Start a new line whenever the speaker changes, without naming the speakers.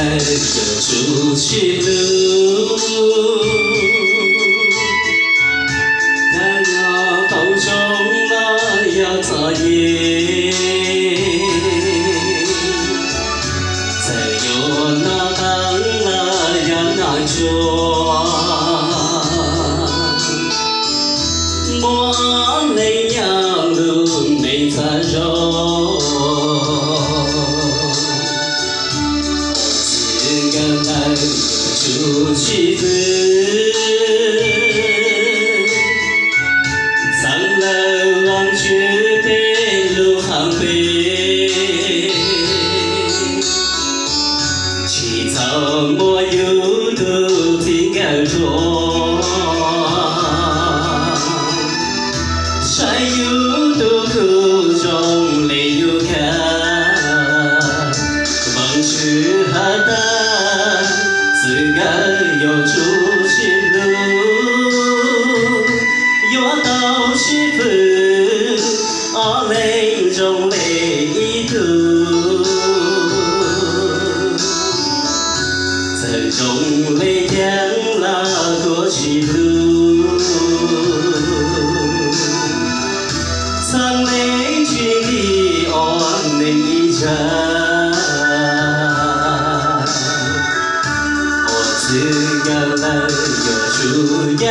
来又出去路，在那途中那呀擦眼，在有那当那呀那桌，莫泪娘路没擦肉。 出去子，苍老望却被路航飞，起草莫有都听个说，山有都苦中泪有看，往事还在。 自个又出去路，又到西风，泪中泪途，曾中泪将那过去路，苍泪君的安泪一场。 自个来又出阳